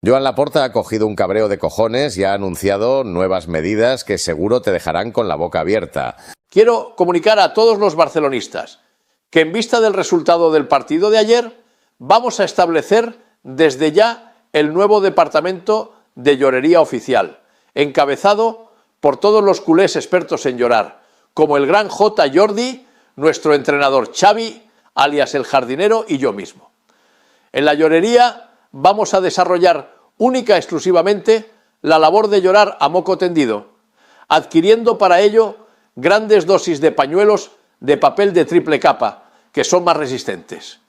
Joan Laporta ha cogido un cabreo de cojones y ha anunciado nuevas medidas que seguro te dejarán con la boca abierta. Quiero comunicar a todos los barcelonistas que en vista del resultado del partido de ayer vamos a establecer desde ya el nuevo departamento de llorería oficial, encabezado por todos los culés expertos en llorar, como el gran J. Jordi, nuestro entrenador Xavi, alias el jardinero, y yo mismo. En la llorería vamos a desarrollar única y exclusivamente la labor de llorar a moco tendido, adquiriendo para ello grandes dosis de pañuelos de papel de triple capa, que son más resistentes.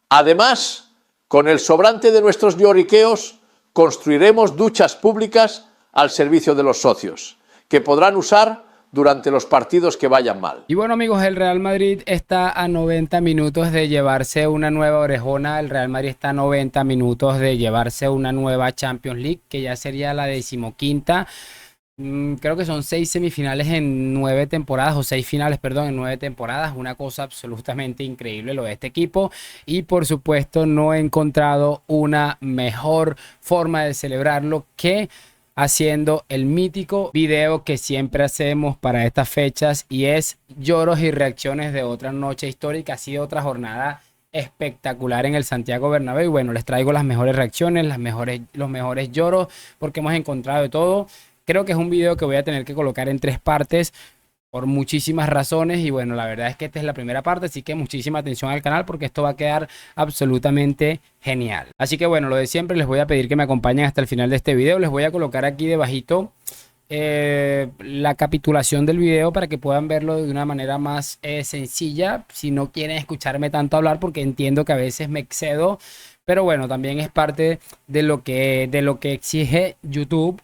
Además, con el sobrante de nuestros lloriqueos, construiremos duchas públicas al servicio de los socios, que podrán usar durante los partidos que vayan mal. Y bueno, amigos, el Real Madrid está a 90 minutos de llevarse una nueva orejona. El Real Madrid está a 90 minutos de llevarse una nueva Champions League, que ya sería la 15ª. Creo que son 6 semifinales en 9 temporadas, o 6 finales, perdón, en 9 temporadas. Una cosa absolutamente increíble lo de este equipo. Y por supuesto no he encontrado una mejor forma de celebrarlo que haciendo el mítico video que siempre hacemos para estas fechas, y es lloros y reacciones de otra noche histórica. Ha sido otra jornada espectacular en el Santiago Bernabéu. Y bueno, les traigo las mejores reacciones, los mejores lloros, porque hemos encontrado de todo. Creo que es un video que voy a tener que colocar en 3 partes por muchísimas razones, y bueno, la verdad es que esta es la primera parte, así que muchísima atención al canal porque esto va a quedar absolutamente genial. Así que bueno, lo de siempre, les voy a pedir que me acompañen hasta el final de este video. Les voy a colocar aquí debajito la capitulación del video para que puedan verlo de una manera más sencilla, si no quieren escucharme tanto hablar, porque entiendo que a veces me excedo, pero bueno, también es parte de lo que exige YouTube,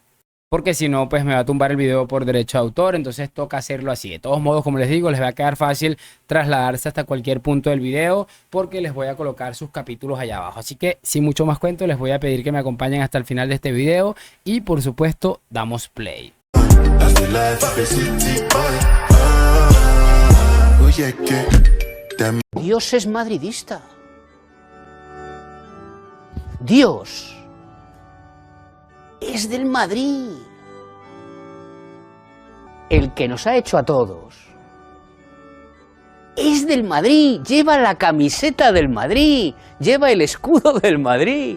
porque si no, pues me va a tumbar el video por derecho de autor. Entonces toca hacerlo así. De todos modos, como les digo, les va a quedar fácil trasladarse hasta cualquier punto del video, porque les voy a colocar sus capítulos allá abajo. Así que sin mucho más cuento, les voy a pedir que me acompañen hasta el final de este video y por supuesto damos play. Dios es madridista. Dios es del Madrid, el que nos ha hecho a todos. Es del Madrid, lleva la camiseta del Madrid, lleva el escudo del Madrid.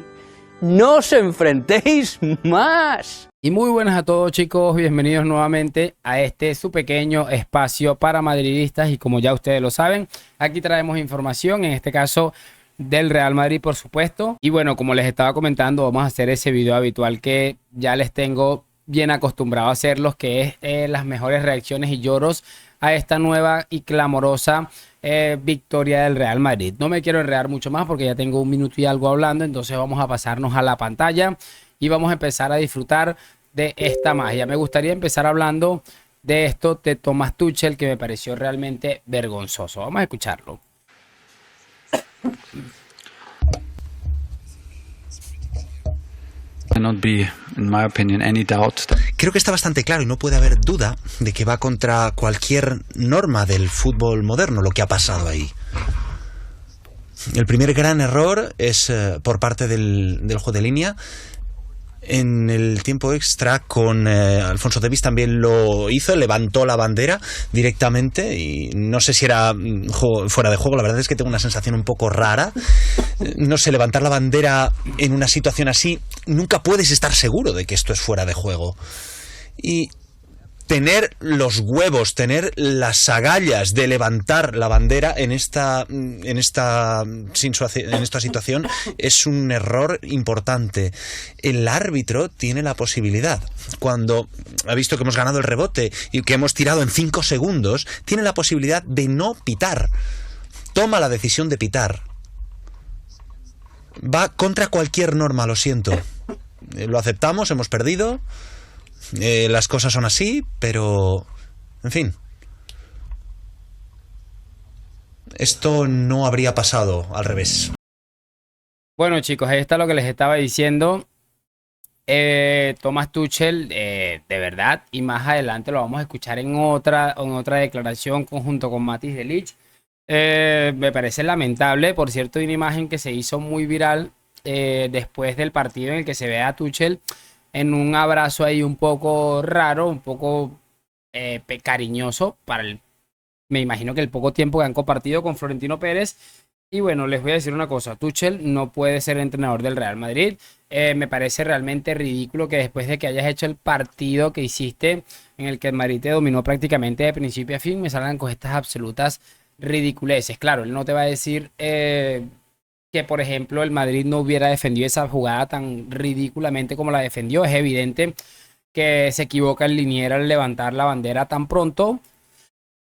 No os enfrentéis más. Y muy buenas a todos, chicos, bienvenidos nuevamente a este su pequeño espacio para madridistas. Y como ya ustedes lo saben, aquí traemos información, en este caso del Real Madrid, por supuesto. Y bueno, como les estaba comentando, vamos a hacer ese video habitual que ya les tengo bien acostumbrado a hacerlos, que es las mejores reacciones y lloros a esta nueva y clamorosa victoria del Real Madrid. No me quiero enredar mucho más porque ya tengo 1 minuto y algo hablando, entonces vamos a pasarnos a la pantalla y vamos a empezar a disfrutar de esta magia. Me gustaría empezar hablando de esto de Thomas Tuchel, que me pareció realmente vergonzoso. Vamos a escucharlo. Creo que está bastante claro y no puede haber duda de que va contra cualquier norma del fútbol moderno lo que ha pasado ahí. El primer gran error es por parte del juego de línea. En el tiempo extra con Alfonso Davies también lo hizo, levantó la bandera directamente y no sé si era fuera de juego. La verdad es que tengo una sensación un poco rara. No sé, levantar la bandera en una situación así, nunca puedes estar seguro de que esto es fuera de juego. Y tener los huevos, tener las agallas de levantar la bandera en esta situación es un error importante. El árbitro tiene la posibilidad, cuando ha visto que hemos ganado el rebote y que hemos tirado en 5 segundos, tiene la posibilidad de no pitar. Toma la decisión de pitar. Va contra cualquier norma, lo siento. Lo aceptamos, hemos perdido. Las cosas son así, pero en fin, esto no habría pasado al revés. Bueno, chicos, ahí está lo que les estaba diciendo. Thomas Tuchel, de verdad, y más adelante lo vamos a escuchar en otra declaración junto con Matthijs de Ligt. Me parece lamentable. Por cierto, hay una imagen que se hizo muy viral después del partido en el que se ve a Tuchel en un abrazo ahí un poco raro, un poco cariñoso para me imagino que el poco tiempo que han compartido con Florentino Pérez. Y bueno, les voy a decir una cosa, Tuchel no puede ser entrenador del Real Madrid. Me parece realmente ridículo que después de que hayas hecho el partido que hiciste en el que el Madrid te dominó prácticamente de principio a fin, me salgan con estas absolutas ridiculeces. Claro, él no te va a decir que, por ejemplo, el Madrid no hubiera defendido esa jugada tan ridículamente como la defendió. Es evidente que se equivoca el linier al levantar la bandera tan pronto.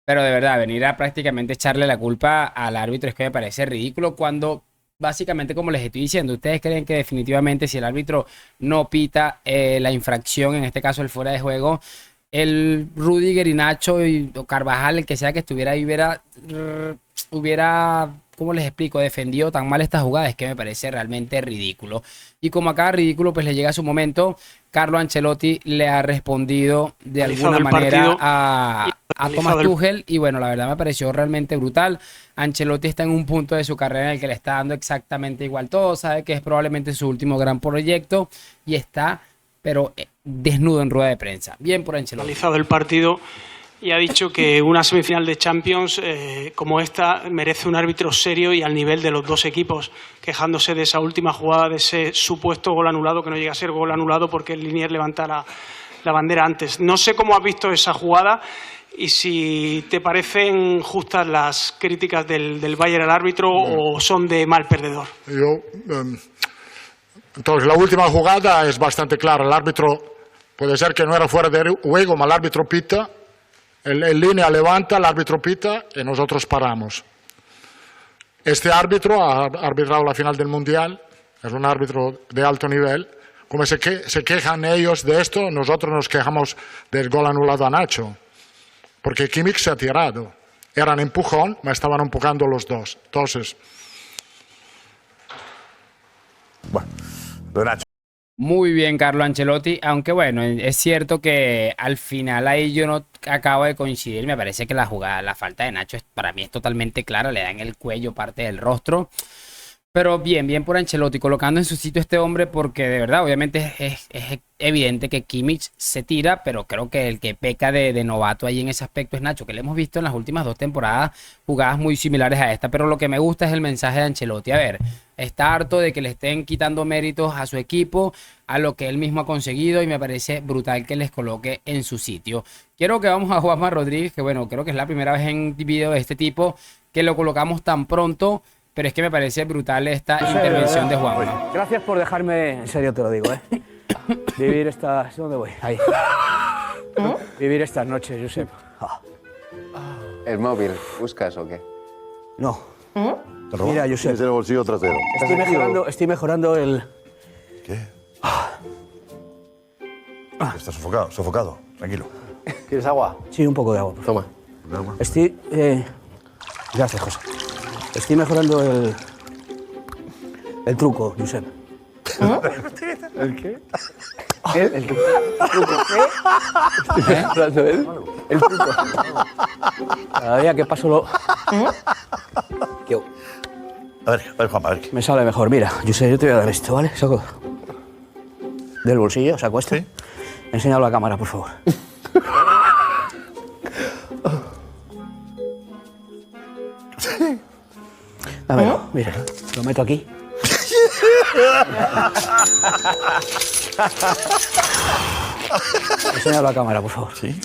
Pero de verdad, venir a prácticamente echarle la culpa al árbitro es que me parece ridículo cuando, básicamente, como les estoy diciendo, ustedes creen que definitivamente si el árbitro no pita la infracción, en este caso el fuera de juego, el Rudiger y Nacho o Carvajal, el que sea que estuviera ahí, hubiera, ¿cómo les explico?, defendido tan mal esta jugada. Es que me parece realmente ridículo. Y como a cada ridículo pues le llega su momento, Carlo Ancelotti le ha respondido de alguna manera a Thomas Tuchel, y bueno, la verdad me pareció realmente brutal. Ancelotti está en un punto de su carrera en el que le está dando exactamente igual todo, sabe que es probablemente su último gran proyecto y está, pero desnudo en rueda de prensa. Bien por Ancelotti. Analizado el partido y ha dicho que una semifinal de Champions como esta merece un árbitro serio y al nivel de los dos equipos, quejándose de esa última jugada, de ese supuesto gol anulado, que no llega a ser gol anulado porque el linier levanta la bandera antes. No sé cómo has visto esa jugada y si te parecen justas las críticas del Bayern al árbitro o son de mal perdedor. Entonces, la última jugada es bastante clara. El árbitro puede ser que no era fuera de juego, pero el árbitro pita. El línea levanta, el árbitro pita y nosotros paramos. Este árbitro ha arbitrado la final del Mundial, es un árbitro de alto nivel. Como se quejan ellos de esto, nosotros nos quejamos del gol anulado a Nacho. Porque Kimmich se ha tirado. Eran empujón, me estaban empujando los dos. Entonces... Bueno, lo de Nacho. Muy bien, Carlo Ancelotti, aunque bueno, es cierto que al final ahí yo no acabo de coincidir. Me parece que la jugada, la falta de Nacho para mí es totalmente clara, le da en el cuello parte del rostro. Pero bien por Ancelotti, colocando en su sitio a este hombre, porque de verdad, obviamente es evidente que Kimmich se tira, pero creo que el que peca de novato ahí en ese aspecto es Nacho, que le hemos visto en las últimas 2 temporadas jugadas muy similares a esta. Pero lo que me gusta es el mensaje de Ancelotti. A ver, está harto de que le estén quitando méritos a su equipo, a lo que él mismo ha conseguido, y me parece brutal que les coloque en su sitio. Quiero que vamos a Juanma Rodríguez, que bueno, creo que es la primera vez en video de este tipo que lo colocamos tan pronto. Pero es que me parece brutal esta intervención de Juanma. Gracias por dejarme, en serio te lo digo, vivir esta... ¿Dónde voy? Ahí. Vivir estas noches, Josep. ¿El móvil buscas o qué? No. Mira, Josep. Tienes en el bolsillo trasero. Estoy mejorando el... ¿Qué? Estás sofocado. Tranquilo. ¿Quieres agua? Sí, un poco de agua. Toma. Estoy... Gracias, José. Estoy mejorando el truco, Josep. ¿El qué? ¿El truco? ¿Qué? El truco. Cada día que paso lo... A ver, Juanma, a ver. Me sale mejor. Mira, Josep, yo te voy a dar esto, ¿vale? Saco del bolsillo, saco esto. ¿Sí? Enséñalo a la cámara, por favor. Dámelo, mira, lo meto aquí. Enséñalo a la cámara, por favor. Sí.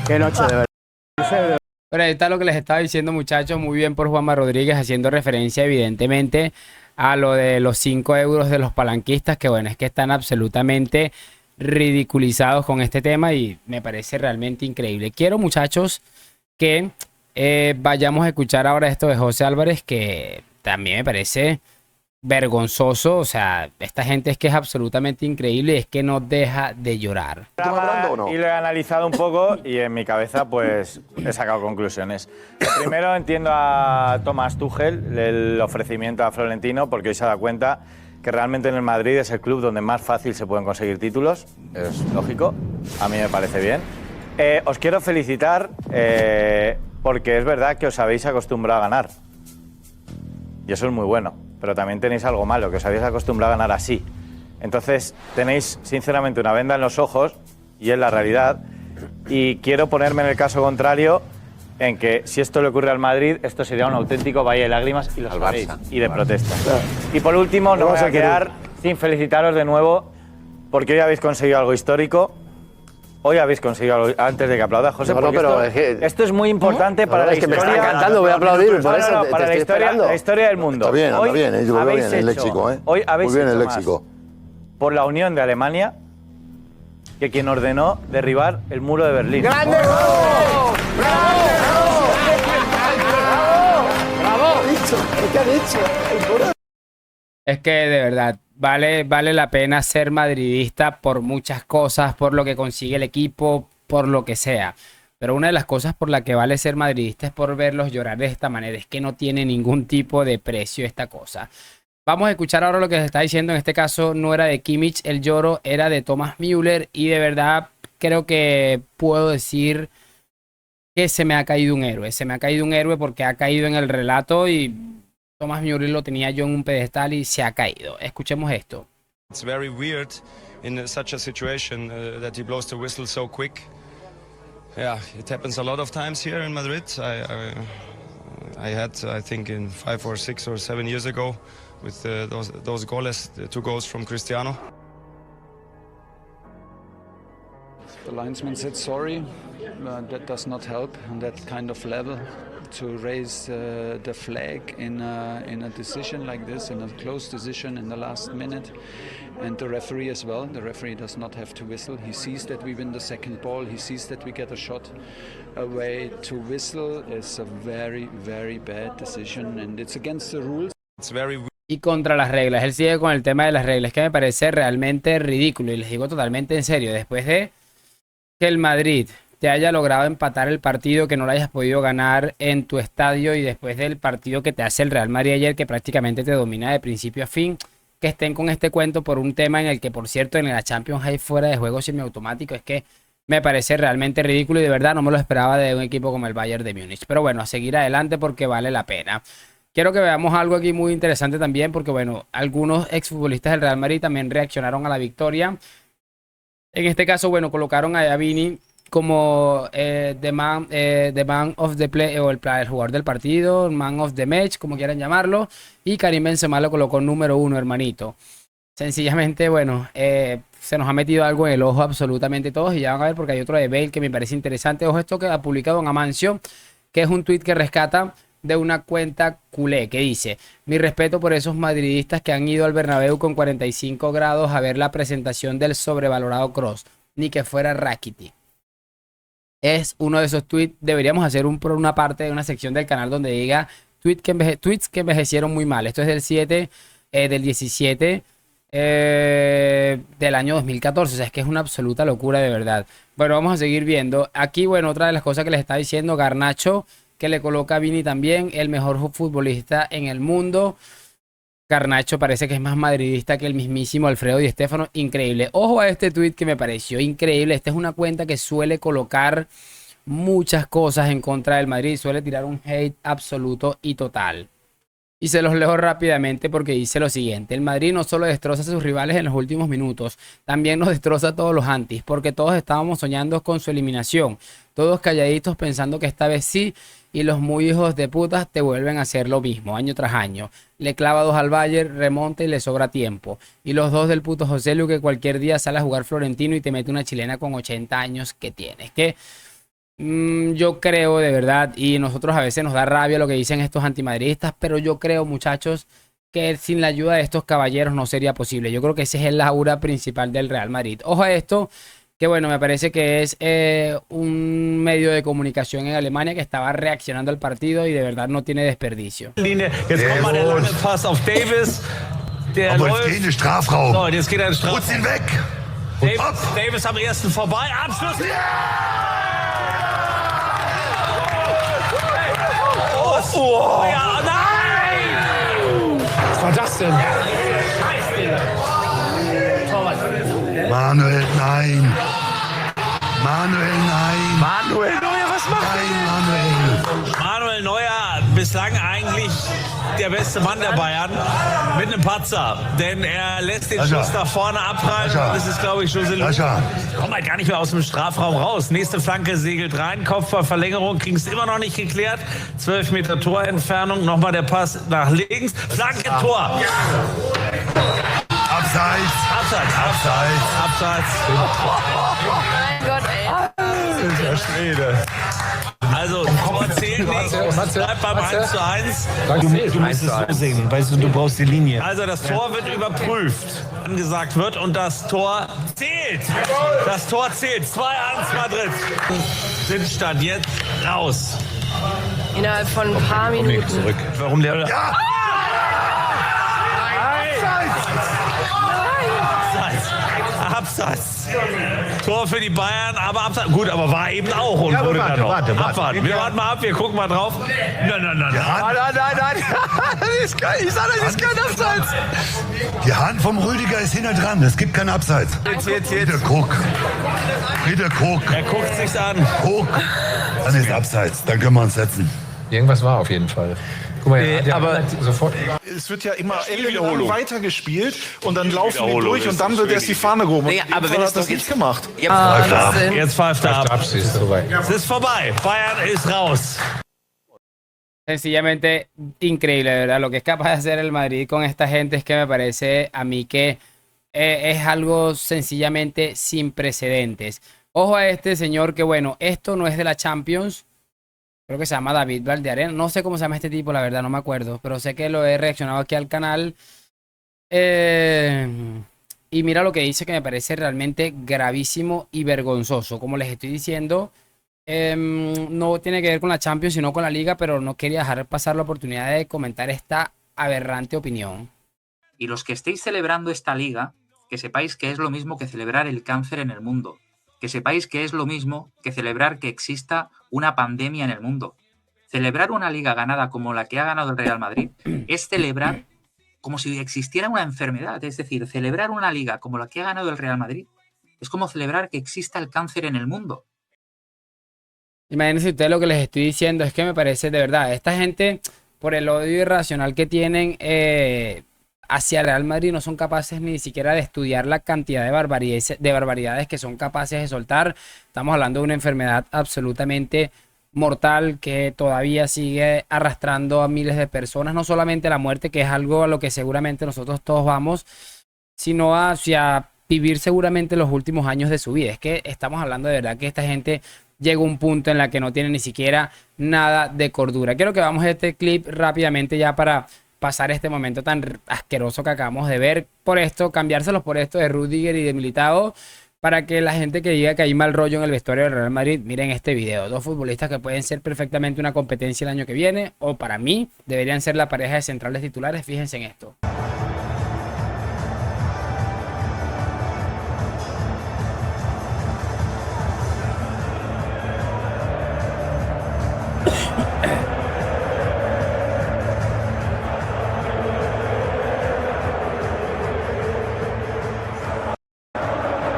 Qué noche, de verdad. Pero ahí está lo que les estaba diciendo, muchachos. Muy bien por Juanma Rodríguez, haciendo referencia evidentemente a lo de los 5 euros de los palanquistas, que bueno, es que están absolutamente ridiculizados con este tema y me parece realmente increíble. Quiero, muchachos, que vayamos a escuchar ahora esto de José Álvarez, que también me parece vergonzoso. O sea, esta gente es que es absolutamente increíble y es que no deja de llorar. Y lo he analizado un poco y en mi cabeza pues he sacado conclusiones. Primero entiendo a Thomas Tuchel el ofrecimiento a Florentino porque hoy se da cuenta que realmente en el Madrid es el club donde más fácil se pueden conseguir títulos. Es lógico, a mí me parece bien. Os quiero felicitar porque es verdad que os habéis acostumbrado a ganar. Y eso es muy bueno. Pero también tenéis algo malo, que os habéis acostumbrado a ganar así. Entonces tenéis sinceramente una venda en los ojos, y es la realidad. Y quiero ponerme en el caso contrario, en que si esto le ocurre al Madrid, esto sería un auténtico valle de lágrimas y lo sabéis, y de protesta. Y por último, no voy a quedar sin felicitaros de nuevo, porque hoy habéis conseguido algo histórico. Hoy habéis conseguido algo, antes de que aplaudas, José, No, porque pero esto es muy importante para la es que historia. me están cantando, voy a aplaudir, por eso para te estoy esperando. la historia del mundo. Está bien, anda bien, yo lo veo habéis bien, el hecho- léxico, ¿eh? Hoy habéis Muy bien el hecho más léxico. por la unión de Alemania que quien ordenó derribar el muro de Berlín. ¡Grande! ¡Bravo! ¡Bravo! ¿Qué ha dicho? Es que de verdad, vale la pena ser madridista por muchas cosas, por lo que consigue el equipo, por lo que sea. Pero una de las cosas por la que vale ser madridista es por verlos llorar de esta manera. Es que no tiene ningún tipo de precio esta cosa. Vamos a escuchar ahora lo que se está diciendo. En este caso no era de Kimmich el lloro, era de Thomas Müller. Y de verdad creo que puedo decir que se me ha caído un héroe. Se me ha caído un héroe porque ha caído en el relato y Thomas Müller lo tenía yo en un pedestal y se ha caído. Escuchemos esto. It's very weird in such a situation that he blows the whistle so quick. Yeah, it happens a lot of times here in Madrid. I had, I think, in 5 or 6 or 7 years ago, with those goals, the 2 goals from Cristiano. The linesman said sorry. That does not help on that kind of level to raise the flag in a decision like this, in a close decision in the last minute. And the referee as well. The referee does not have to whistle. He sees that we win the second ball. He sees that we get a shot away. To whistle is a very, very bad decision, and it's against the rules. It's very Y contra las reglas. Él sigue con el tema de las reglas, que me parece realmente ridículo. Y les digo totalmente en serio. Después de que el Madrid te haya logrado empatar el partido, que no lo hayas podido ganar en tu estadio, y después del partido que te hace el Real Madrid ayer, que prácticamente te domina de principio a fin, que estén con este cuento por un tema en el que, por cierto, en la Champions hay fuera de juego semiautomático, es que me parece realmente ridículo y de verdad no me lo esperaba de un equipo como el Bayern de Múnich. Pero bueno, a seguir adelante porque vale la pena. Quiero que veamos algo aquí muy interesante también porque, bueno, algunos exfutbolistas del Real Madrid también reaccionaron a la victoria. En este caso, bueno, colocaron a Vini como the man of the play, o el jugador del partido, man of the match, como quieran llamarlo, y Karim Benzema lo colocó número 1, hermanito. Sencillamente, bueno, se nos ha metido algo en el ojo absolutamente todos, y ya van a ver porque hay otro de Bale que me parece interesante. Ojo, esto que ha publicado en Amancio, que es un tweet que rescata de una cuenta culé, que dice: mi respeto por esos madridistas que han ido al Bernabéu con 45 grados a ver la presentación del sobrevalorado Kroos, ni que fuera Rakitic. Es uno de esos tweets. Deberíamos hacer una parte de una sección del canal donde diga tweets que envejecieron muy mal. Esto es del 7, del 17 del año 2014. O sea, es que es una absoluta locura de verdad. Bueno, vamos a seguir viendo. Aquí, bueno, otra de las cosas que les está diciendo Garnacho, que le coloca a Vini también el mejor futbolista en el mundo. Garnacho parece que es más madridista que el mismísimo Alfredo Di Stéfano. Increíble. Ojo a este tweet que me pareció increíble. Esta es una cuenta que suele colocar muchas cosas en contra del Madrid. Suele tirar un hate absoluto y total. Y se los leo rápidamente porque dice lo siguiente: el Madrid no solo destroza a sus rivales en los últimos minutos, también nos destroza a todos los antis, porque todos estábamos soñando con su eliminación, todos calladitos pensando que esta vez sí, y los muy hijos de putas te vuelven a hacer lo mismo, año tras año. Le clava 2 al Bayern, remonta y le sobra tiempo. Y los 2 del puto José Lu, que cualquier día sale a jugar Florentino y te mete una chilena con 80 años que tienes. Que yo creo de verdad, y nosotros a veces nos da rabia lo que dicen estos antimadridistas, pero yo creo, muchachos, que sin la ayuda de estos caballeros no sería posible. Yo creo que ese es el aura principal del Real Madrid. Ojo a esto, que bueno, me parece que es un medio de comunicación en Alemania que estaba reaccionando al partido y de verdad no tiene desperdicio. Jetzt kommt mal der lange Pass auf Davis. Der Aber läuft. jetzt geht in den Strafraum. So, und jetzt geht er in den Putz ihn Strafraum. weg. Davis am ersten vorbei. Abschluss. Oh, ja, nein! Was war das denn? Manuel, nein. Manuel, nein. Manuel Neuer, was macht Nein, Manuel. Manuel Neuer, bislang eigentlich der beste Mann der Bayern, mit einem Patzer. Denn er lässt den Schuss nach vorne abprallen. Das ist, glaube ich, José Lu. Kommt halt gar nicht mehr aus dem Strafraum raus. Nächste Flanke segelt rein, Kopfballverlängerung, kriegen es immer noch nicht geklärt. 12 Meter Torentfernung, nochmal der Pass nach links. Flanke, Tor. Abseits. Mein Gott, ey. Alter Schwede. Also, Tor zählt nicht, es bleibt beim 1:1. Du musst es so singen, weißt du, du brauchst die Linie. Also, das Tor wird überprüft, angesagt wird, und das Tor zählt. Das Tor zählt. 2:1 Madrid. Sitzstand jetzt raus. Innerhalb von ein paar Minuten. Zurück. Warum der... Ja! Abseits. Tor für die Bayern, aber Abseits. Gut, aber war eben auch und wurde dann noch. Abwarten. Wir warten mal ab, wir gucken mal drauf. Nein. Ich sag euch, das ist kein Abseits. Die Hand vom Rüdiger ist hinter dran. Es gibt keinen Abseits. Jetzt. Bitte guck. Er guckt sich's an. Guck. Dann ist Abseits. Dann können wir uns setzen. Irgendwas war auf jeden Fall. Guck mal, aber sofort. Es wird ja immer ellenlang weitergespielt und dann laufen die durch und dann wird erst die Fahne gehoben. Nee, aber wenn es das nicht gemacht. Jetzt pfeift er ab. Es ist vorbei. Es ist vorbei. Bayern ist raus. Sencillamente increíble, ¿verdad? Lo que es capaz de hacer el Madrid con esta gente es que me parece a mí que es algo sencillamente sin precedentes. Ojo a este señor que, bueno, esto no es de la Champions. Creo que se llama David Valdearena. No sé cómo se llama este tipo, la verdad, no me acuerdo. Pero sé que lo he reaccionado aquí al canal. Y mira lo que dice, que me parece realmente gravísimo y vergonzoso. Como les estoy diciendo, no tiene que ver con la Champions, sino con la Liga. Pero no quería dejar pasar la oportunidad de comentar esta aberrante opinión. Y los que estéis celebrando esta Liga, que sepáis que es lo mismo que celebrar el cáncer en el mundo. Que sepáis que es lo mismo que celebrar que exista una pandemia en el mundo. Celebrar una liga ganada como la que ha ganado el Real Madrid es celebrar como si existiera una enfermedad. Es decir, celebrar una liga como la que ha ganado el Real Madrid es como celebrar que exista el cáncer en el mundo. Imagínense ustedes lo que les estoy diciendo. Es que me parece, de verdad, esta gente, por el odio irracional que tienen hacia el Real Madrid, no son capaces ni siquiera de estudiar la cantidad de barbaridades que son capaces de soltar. Estamos hablando de una enfermedad absolutamente mortal que todavía sigue arrastrando a miles de personas. No solamente la muerte, que es algo a lo que seguramente nosotros todos vamos, sino hacia vivir seguramente los últimos años de su vida. Es que estamos hablando de verdad que esta gente llega a un punto en la que no tiene ni siquiera nada de cordura. Quiero que veamos este clip rápidamente ya para pasar este momento tan asqueroso que acabamos de ver. Por esto, cambiárselos por esto de Rüdiger y de Militao, para que la gente que diga que hay mal rollo en el vestuario del Real Madrid, miren este video. Dos futbolistas que pueden ser perfectamente una competencia el año que viene, o para mí deberían ser la pareja de centrales titulares. Fíjense en esto.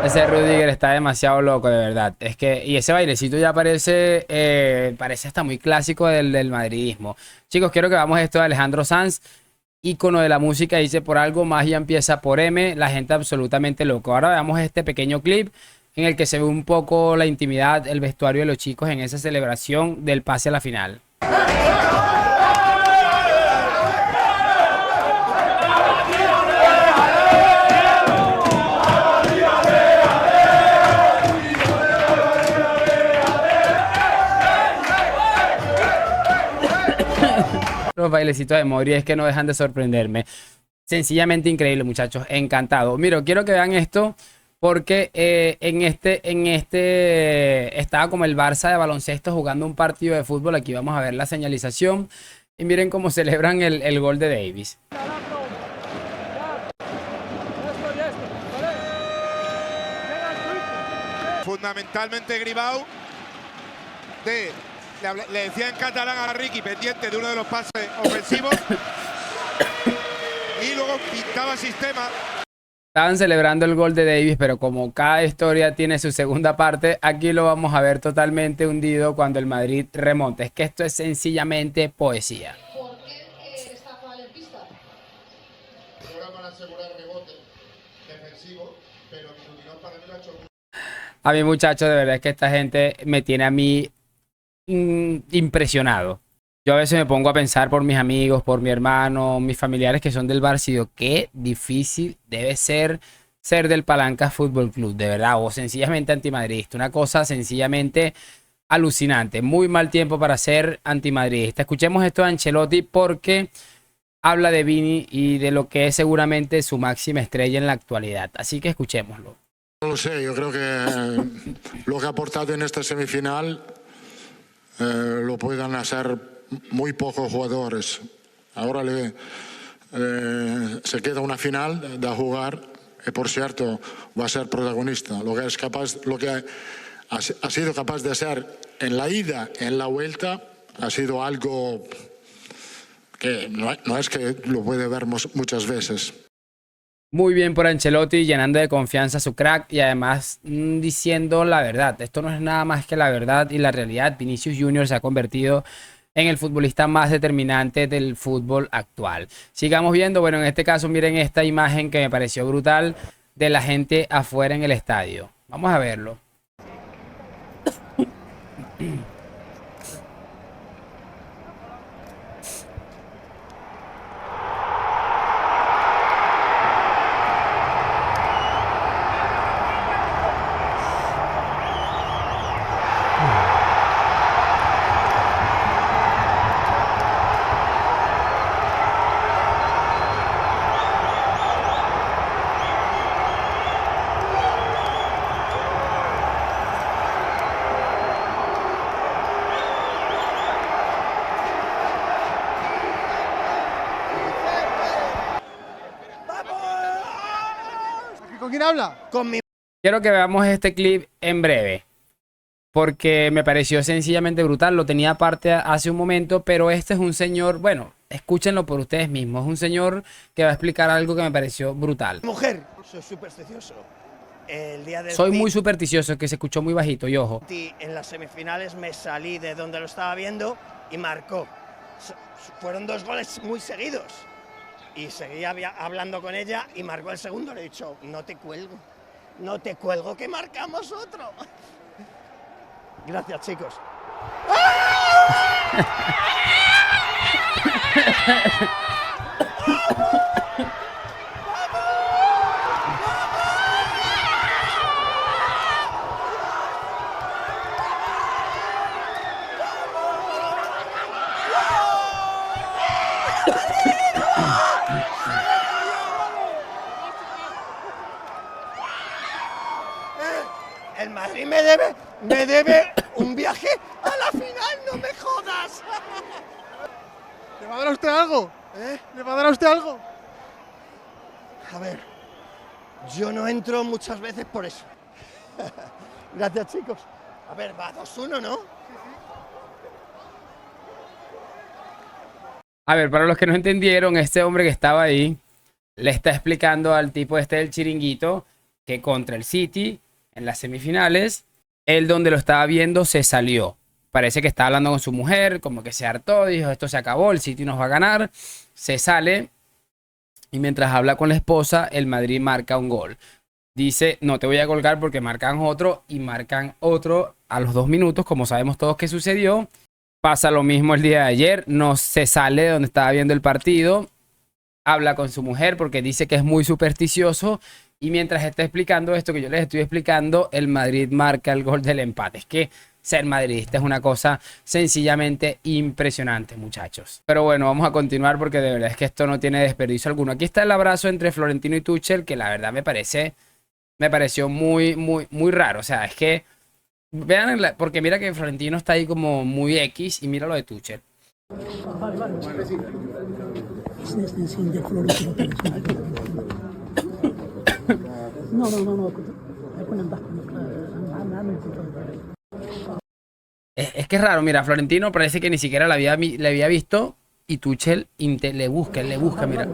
Ese Rüdiger está demasiado loco, de verdad. Es que, y ese bailecito ya parece hasta muy clásico del madridismo. Chicos, quiero que veamos esto de Alejandro Sanz, ícono de la música. Dice: por algo magia empieza por M. La gente absolutamente loco. Ahora veamos este pequeño clip en el que se ve un poco la intimidad, el vestuario de los chicos en esa celebración del pase a la final. Los bailecitos de Modric es que no dejan de sorprenderme. Sencillamente increíble, muchachos. Encantado. Mira, quiero que vean esto porque en este estaba como el Barça de baloncesto jugando un partido de fútbol. Aquí vamos a ver la señalización y miren cómo celebran el gol de Davis. Fundamentalmente Gribau le decía en catalán a Ricky, pendiente de uno de los pases ofensivos, y luego pintaba sistema Estaban celebrando el gol de Davis, pero como cada historia tiene su segunda parte, aquí lo vamos a ver totalmente hundido cuando el Madrid remonta. Es que esto es sencillamente poesía. ¿Por qué está mal en pista? Ahora para asegurar rebote defensivo, pero Minutino para mí lo ha hecho muy... A mí, muchachos, de verdad es que esta gente me tiene a mí impresionado. Yo a veces me pongo a pensar por mis amigos, por mi hermano, mis familiares que son del Barça y digo, qué difícil debe ser del Palancas Fútbol Club, de verdad, o sencillamente antimadridista. Una cosa sencillamente alucinante. Muy mal tiempo para ser antimadridista. Escuchemos esto de Ancelotti porque habla de Vini y de lo que es seguramente su máxima estrella en la actualidad. Así que escuchémoslo. No lo sé, yo creo que lo que ha aportado en esta semifinal lo puedan hacer muy pocos jugadores. Ahora se queda una final de jugar y, por cierto, va a ser protagonista. Lo que ha sido capaz de hacer en la ida, en la vuelta, ha sido algo que no es que lo puede ver muchas veces. Muy bien por Ancelotti, llenando de confianza a su crack y además diciendo la verdad. Esto no es nada más que la verdad y la realidad. Vinicius Junior se ha convertido en el futbolista más determinante del fútbol actual. Sigamos viendo, bueno, en este caso miren esta imagen que me pareció brutal de la gente afuera en el estadio. Vamos a verlo. ¿Con quién habla? Con mi... Quiero que veamos este clip en breve, porque me pareció sencillamente brutal. Lo tenía aparte hace un momento, pero este es un señor, bueno, escúchenlo por ustedes mismos. Es un señor que va a explicar algo que me pareció brutal. Mujer, soy supersticioso. El día del Soy muy supersticioso, que se escuchó muy bajito, y ojo. En las semifinales me salí de donde lo estaba viendo y marcó. Fueron 2 goles muy seguidos. Y seguía hablando con ella y marcó el segundo. Le he dicho, no te cuelgo que marcamos otro. Gracias, chicos. El Madrid me debe un viaje a la final, no me jodas. ¿Le va a dar a usted algo? ¿Le va a dar a usted algo? A ver, yo no entro muchas veces por eso. Gracias, chicos. A ver, va 2-1, ¿no? A ver, para los que no entendieron, este hombre que estaba ahí le está explicando al tipo este del chiringuito que contra el City en las semifinales, él donde lo estaba viendo se salió. Parece que estaba hablando con su mujer, como que se hartó, dijo esto se acabó, el City nos va a ganar. Se sale y mientras habla con la esposa, el Madrid marca un gol. Dice, no te voy a colgar porque marcan otro y marcan otro a los 2 minutos, como sabemos todos que sucedió. Pasa lo mismo el día de ayer, no se sale de donde estaba viendo el partido. Habla con su mujer porque dice que es muy supersticioso. Y mientras está explicando esto que yo les estoy explicando, el Madrid marca el gol del empate. Es que ser madridista es una cosa sencillamente impresionante, muchachos. Pero bueno, vamos a continuar porque de verdad es que esto no tiene desperdicio alguno. Aquí está el abrazo entre Florentino y Tuchel, que la verdad me pareció muy raro. O sea, es que vean, porque mira que Florentino está ahí como muy X y mira lo de Tuchel. Es que es raro, mira, Florentino parece que ni siquiera le había visto y Tuchel le busca, mira.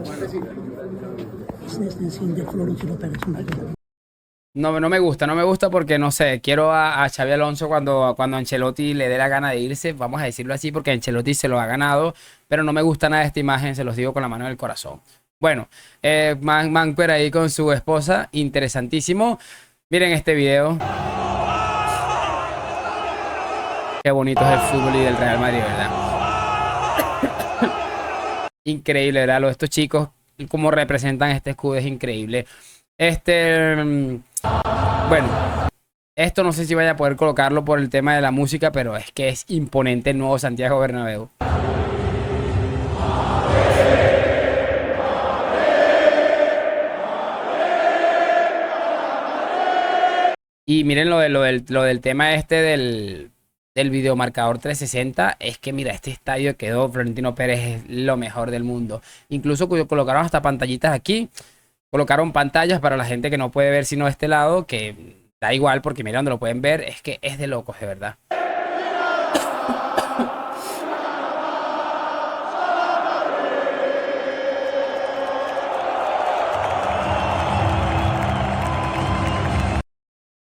No me gusta porque no sé, quiero a Xabi Alonso cuando Ancelotti le dé la gana de irse, vamos a decirlo así, porque Ancelotti se lo ha ganado, pero no me gusta nada esta imagen, se los digo con la mano en el corazón. Bueno, Manquer ahí con su esposa, interesantísimo. Miren este video. Qué bonito es el fútbol y del Real Madrid, ¿verdad? Increíble, ¿verdad? Lo de estos chicos, cómo representan este escudo, es increíble. Bueno, esto no sé si vaya a poder colocarlo por el tema de la música, pero es que es imponente el nuevo Santiago Bernabéu. Y miren lo del tema este del videomarcador 360, es que mira, este estadio quedó, Florentino Pérez es lo mejor del mundo. Incluso colocaron hasta pantallitas aquí, colocaron pantallas para la gente que no puede ver sino este lado, que da igual porque mira donde lo pueden ver, es que es de locos, de verdad.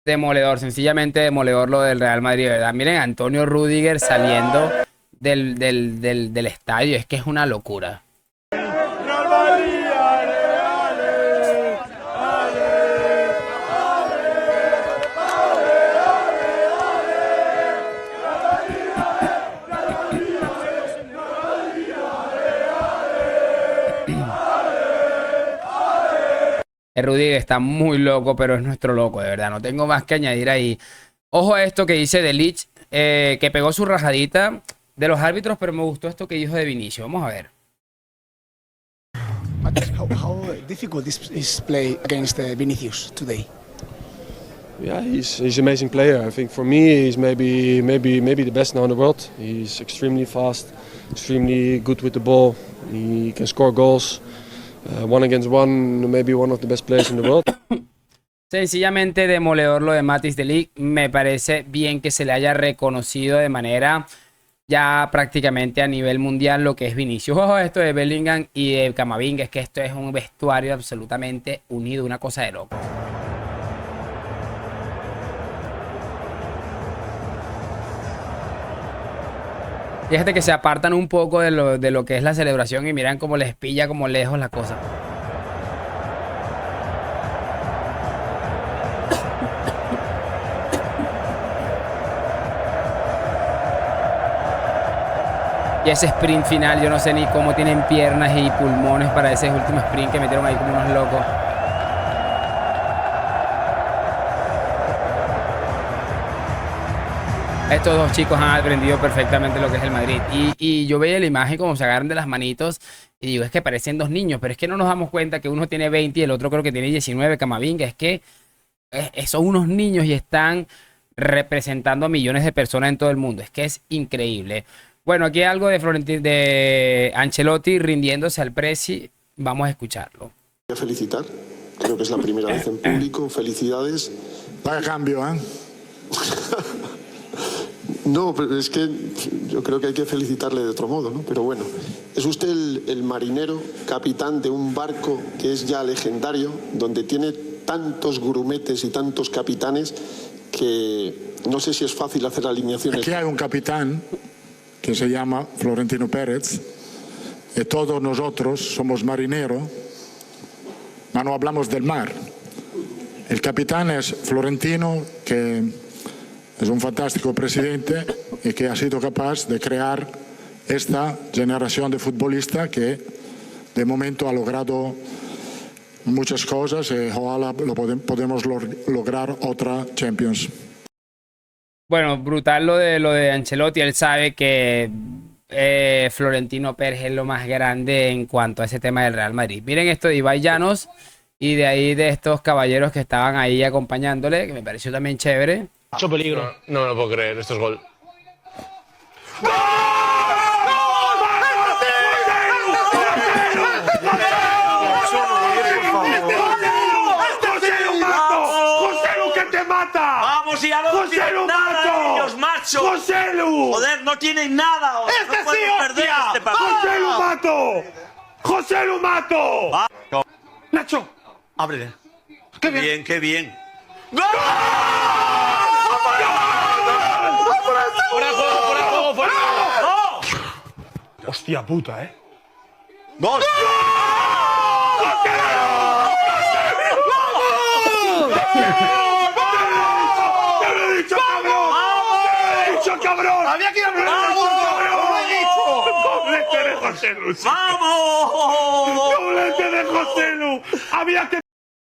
Demoledor, sencillamente demoledor lo del Real Madrid, ¿verdad? Miren, Antonio Rüdiger saliendo del estadio, es que es una locura. El Rüdiger está muy loco, pero es nuestro loco, de verdad. No tengo más que añadir ahí. Ojo a esto que dice De Ligt, que pegó su rajadita de los árbitros, pero me gustó esto que dijo de Vinicius. Vamos a ver. How difficult is play against Vinicius today? Yeah, he's an amazing player. I think for me, he's maybe the best now in the world. He's extremely fast, extremely good with the ball. He can score goals. One against one, maybe one of the best players in the world. Sencillamente demoledor lo de Matthijs de Ligt. Me parece bien que se le haya reconocido de manera ya prácticamente a nivel mundial lo que es Vinicius. Ojo, esto de Bellingham y de Camavinga, es que esto es un vestuario absolutamente unido, una cosa de loco. Fíjate que se apartan un poco de lo que es la celebración y miran cómo les pilla como lejos la cosa. Y ese sprint final, yo no sé ni cómo tienen piernas y pulmones para ese último sprint que metieron ahí como unos locos. Estos dos chicos han aprendido perfectamente lo que es el Madrid. Y yo veía la imagen como se agarran de las manitos y digo, es que parecen dos niños, pero es que no nos damos cuenta que uno tiene 20 y el otro creo que tiene 19, Camavinga. Es que son unos niños y están representando a millones de personas en todo el mundo. Es que es increíble. Bueno, aquí hay algo de Ancelotti rindiéndose al Presi. Vamos a escucharlo. Voy a felicitar. Creo que es la primera vez en público. Felicidades. Vaya cambio, ¿eh? No, pero es que yo creo que hay que felicitarle de otro modo, ¿no? Pero bueno, es usted el marinero, capitán de un barco que es ya legendario, donde tiene tantos grumetes y tantos capitanes que no sé si es fácil hacer alineaciones. Aquí hay un capitán que se llama Florentino Pérez y todos nosotros somos marineros, pero no hablamos del mar. El capitán es Florentino, que es un fantástico presidente y que ha sido capaz de crear esta generación de futbolistas que de momento ha logrado muchas cosas y ojalá podemos lograr otra Champions. Bueno, brutal lo de Ancelotti. Él sabe que Florentino Pérez es lo más grande en cuanto a ese tema del Real Madrid. Miren esto de Ibai Llanos y de ahí de estos caballeros que estaban ahí acompañándole, que me pareció también chévere. Mucho peligro. No me lo puedo creer, esto es gol. ¡Joselu, que te mata! ¡Vamos, y ya no tienen nada ellos, macho! ¡Joselu! ¡Joder, no tienen nada! ¡Este no sí, hostia! ¡Joselu Mato! ¡Joselu Mato! Ah, Nacho, Ábrele. Qué bien, qué bien. ¡Gol! ¡Fuera de juego, fuera de juego, fuera de juego! Hostia puta, ¿eh? ¡Gol! ¡Cabrón! ¡Había que ir a ¡Doblete de José Lu! ¡Vamos! ¡Doblete de José Lu! ¡Había que...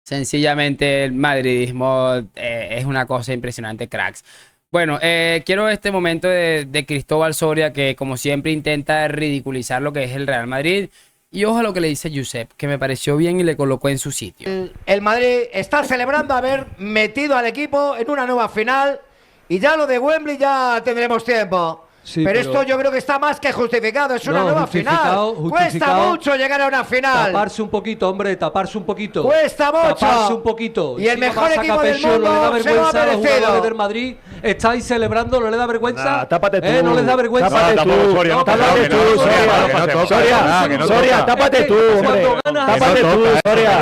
Sencillamente el madridismo es una cosa impresionante, cracks. Bueno, quiero este momento de Cristóbal Soria, que como siempre intenta ridiculizar lo que es el Real Madrid. Y ojo a lo que le dice Josep, que me pareció bien y le colocó en su sitio. El Madrid está celebrando haber metido al equipo en una nueva final. Y ya lo de Wembley ya tendremos tiempo. Sí, pero esto yo creo que está más que justificado. Es una nueva final. Cuesta mucho llegar a una final. Taparse un poquito, hombre, taparse un poquito. Cuesta mucho. Taparse un poquito. Y el mejor equipo del no le da mundo se lo ha vergüenza a los merecido. jugadores del Madrid. Estáis celebrando, ¿no le da vergüenza? Tápate tú. ¿No les da vergüenza? Tápate tú, Soria. Tápate tú, Soria. Soria, tápate tú, hombre. Tápate tú, Soria.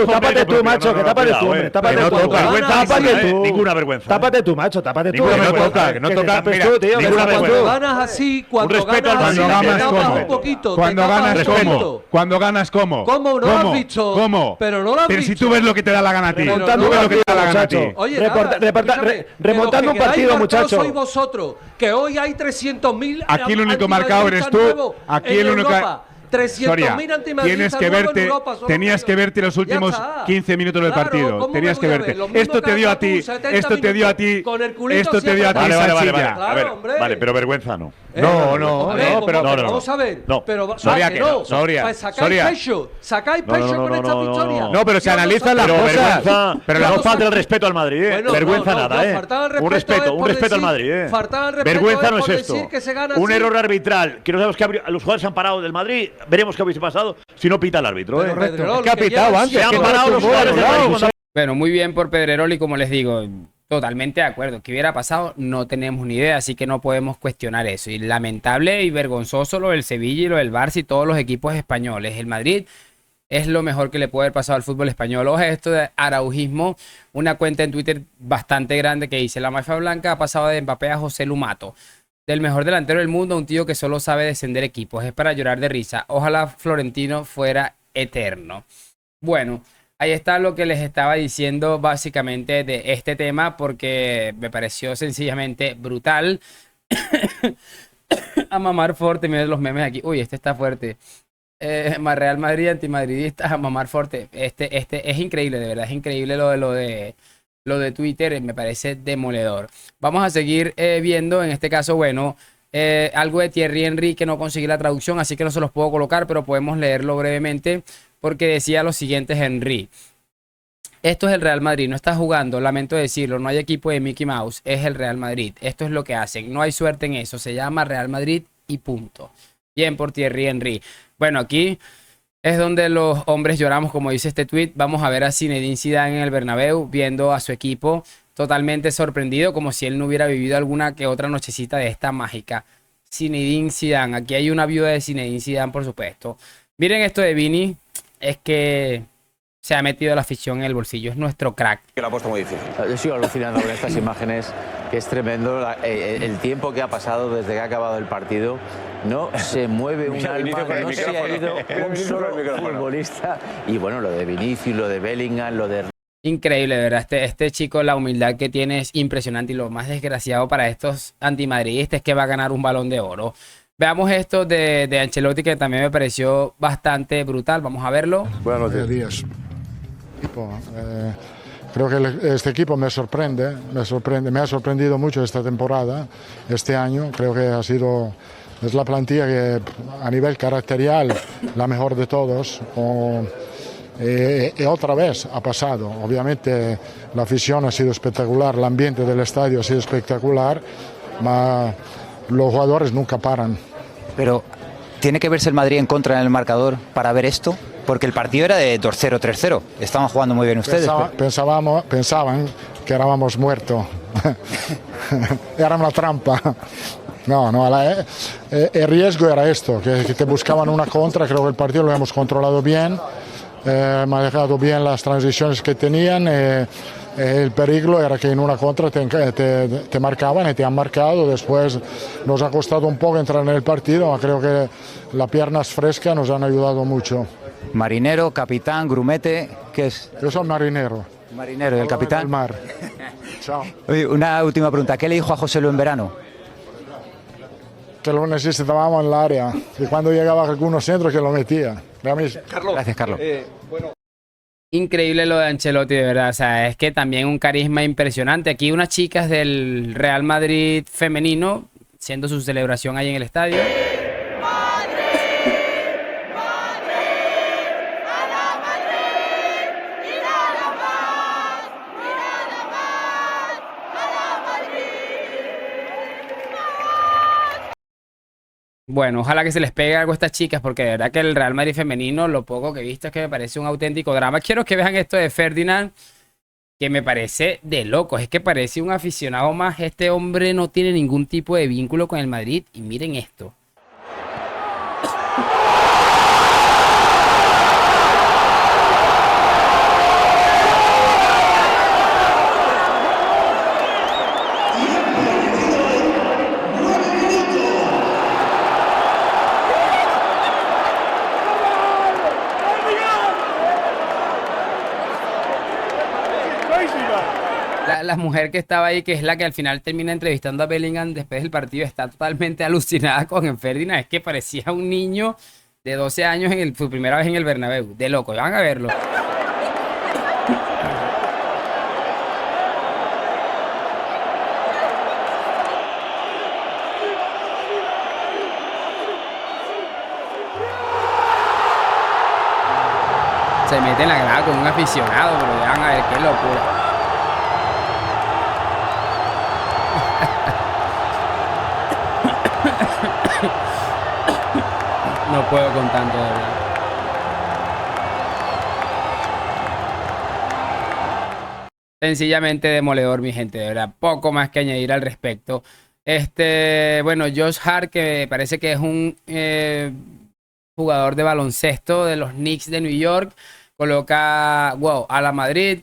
Tápate tú, macho, que tápate tú, hombre. Tápate tú. Ninguna vergüenza. Tápate tú, macho, tápate tú. Que no toca. Mira, Ninguna vergüenza. Cuando ganas así, cuando ganas un poquito. Cuando ganas, ¿cómo? Cuando ganas, ¿cómo? ¿Cómo? ¿No lo has visto? ¿Cómo? Pero no lo has Pero visto. si tú ves lo que te da la gana a ti. Remontando Tú ves lo que te da la gana a ti. Oye, remontando un partido, muchacho. Sois vosotros, que hoy hay 300.000. Aquí el único marcado eres tú. Aquí el único. 300.000 antimadridistas nuevos en Europa. Tenías que verte los últimos 15 minutos del partido. Tenías que verte. Esto te dio a ti. Esto te dio a ti. Esto te dio a ti. Vale, pero vergüenza no. Pero vamos a ver. Pero Soria, que no. Soria. Sacáis pecho con esta victoria. No, pero se analizan las cosas. Pero no falta el respeto al Madrid, ¿eh? Vergüenza nada, ¿eh? Un respeto al Madrid, ¿eh? Vergüenza no es esto. Un error arbitral. Que no sabemos que los jugadores se han parado del Madrid. Veremos qué hubiese pasado si no pita el árbitro, ¿eh? ¿Qué ha pitado antes? Se han parado los jugadores del Madrid. Bueno, muy bien por Pedrerol y como les digo, totalmente de acuerdo. ¿Qué hubiera pasado? No tenemos ni idea, así que no podemos cuestionar eso. Y lamentable y vergonzoso lo del Sevilla y lo del Barça y todos los equipos españoles. El Madrid es lo mejor que le puede haber pasado al fútbol español. Ojo, esto de araujismo, una cuenta en Twitter bastante grande que dice: la mafia blanca ha pasado de Mbappé a José Lumato. Del mejor delantero del mundo a un tío que solo sabe descender equipos. Es para llorar de risa. Ojalá Florentino fuera eterno. Bueno, ahí está lo que les estaba diciendo básicamente de este tema, porque me pareció sencillamente brutal. A mamar fuerte, miren los memes aquí. Uy, este está fuerte. Real Madrid, antimadridistas, a mamar fuerte. Este es increíble, de verdad, es increíble lo de Twitter, me parece demoledor. Vamos a seguir viendo, en este caso, bueno, algo de Thierry Henry que no conseguí la traducción, así que no se los puedo colocar, pero podemos leerlo brevemente, porque decía lo siguiente Henry: esto es el Real Madrid, no está jugando, lamento decirlo, no hay equipo de Mickey Mouse, es el Real Madrid, esto es lo que hacen, no hay suerte en eso, se llama Real Madrid y punto. Bien por Thierry Henry. Bueno, aquí es donde los hombres lloramos, como dice este tweet. Vamos a ver a Zinedine Zidane en el Bernabéu, viendo a su equipo totalmente sorprendido, como si él no hubiera vivido alguna que otra nochecita de esta mágica. Zinedine Zidane, aquí hay una viuda de Zinedine Zidane, por supuesto. Miren esto de Vini, es que se ha metido la afición en el bolsillo, es nuestro crack. Que lo ha puesto muy difícil. Yo sigo alucinando con estas imágenes, que es tremendo el tiempo que ha pasado desde que ha acabado el partido. No se mueve un alma, no se ha ido un solo futbolista. Y bueno, lo de Vinicius, lo de Bellingham, lo de... Increíble, de verdad. Este chico, la humildad que tiene es impresionante, y lo más desgraciado para estos antimadridistas es que va a ganar un Balón de Oro. Veamos esto de Ancelotti, que también me pareció bastante brutal. Vamos a verlo. Buenos días. Creo que este equipo me ha sorprendido mucho esta temporada, este año. Creo que es la plantilla que a nivel caracterial la mejor de todos. Y otra vez ha pasado. Obviamente la afición ha sido espectacular, el ambiente del estadio ha sido espectacular, pero los jugadores nunca paran. Pero ¿tiene que verse el Madrid en contra en el marcador para ver esto? Porque el partido era de 2-0, 3-0. Estaban jugando muy bien ustedes. Pensaban que éramos muertos. Era una trampa. No, el riesgo era esto, que te buscaban una contra. Creo que el partido lo hemos controlado bien. manejado bien las transiciones que tenían. El peligro era que en una contra te marcaban y te han marcado. Después nos ha costado un poco entrar en el partido, pero creo que las piernas frescas nos han ayudado mucho. Marinero, capitán, grumete, ¿qué es? Yo soy marinero. Marinero, ¿y el capitán? El mar. Chao. Oye, una última pregunta, ¿qué le dijo a José Lu en verano? Que lo necesitábamos en el área y cuando llegaba a algunos centros que lo metía. Gracias, Carlos. Increíble lo de Ancelotti, de verdad. O sea, es que también un carisma impresionante. Aquí unas chicas del Real Madrid femenino haciendo su celebración ahí en el estadio. Bueno, ojalá que se les pegue algo a estas chicas, porque de verdad que el Real Madrid femenino, lo poco que he visto es que me parece un auténtico drama. Quiero que vean esto de Ferdinand, que me parece de locos. Es que parece un aficionado más. Este hombre no tiene ningún tipo de vínculo con el Madrid. Y miren esto. La mujer que estaba ahí, que es la que al final termina entrevistando a Bellingham después del partido, está totalmente alucinada con Ferdinand. Es que parecía un niño de 12 años en su primera vez en el Bernabéu. De loco, van a verlo. Se mete en la grada con un aficionado, pero van a ver qué locura. No puedo con tanto, de verdad. Sencillamente demoledor, mi gente, de verdad. Poco más que añadir al respecto. Bueno, Josh Hart, que parece que es un jugador de baloncesto de los Knicks de New York, coloca, wow, a la Madrid.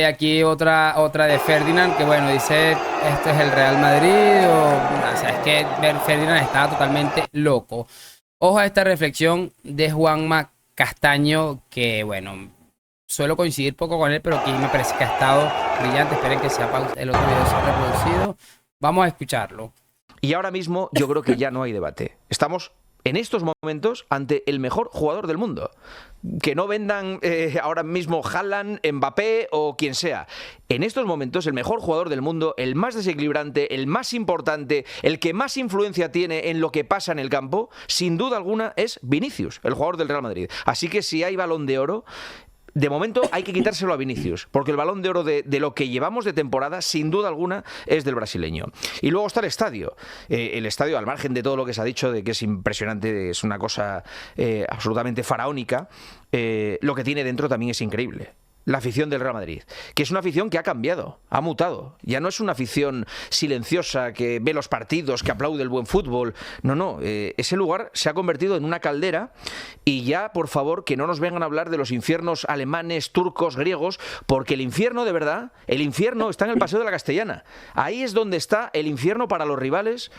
Aquí otra de Ferdinand, que bueno, dice, este es el Real Madrid, o sea, es que Ferdinand estaba totalmente loco. Ojo a esta reflexión de Juanma Castaño, que bueno, suelo coincidir poco con él, pero aquí me parece que ha estado brillante. Esperen que el otro video se ha reproducido. Vamos a escucharlo. Y ahora mismo yo creo que ya no hay debate. Estamos en estos momentos ante el mejor jugador del mundo. Que no vendan ahora mismo Haaland, Mbappé o quien sea. En estos momentos el mejor jugador del mundo, el más desequilibrante, el más importante, el que más influencia tiene en lo que pasa en el campo, sin duda alguna es Vinicius, el jugador del Real Madrid. Así que si hay Balón de Oro, de momento hay que quitárselo a Vinicius, porque el Balón de Oro de lo que llevamos de temporada, sin duda alguna, es del brasileño. Y luego está el estadio. El estadio, al margen de todo lo que se ha dicho, de que es impresionante, es una cosa absolutamente faraónica, lo que tiene dentro también es increíble. La afición del Real Madrid, que es una afición que ha cambiado, ha mutado. Ya no es una afición silenciosa que ve los partidos, que aplaude el buen fútbol. No, ese lugar se ha convertido en una caldera y ya, por favor, que no nos vengan a hablar de los infiernos alemanes, turcos, griegos, porque el infierno, de verdad, el infierno está en el Paseo de la Castellana. Ahí es donde está el infierno para los rivales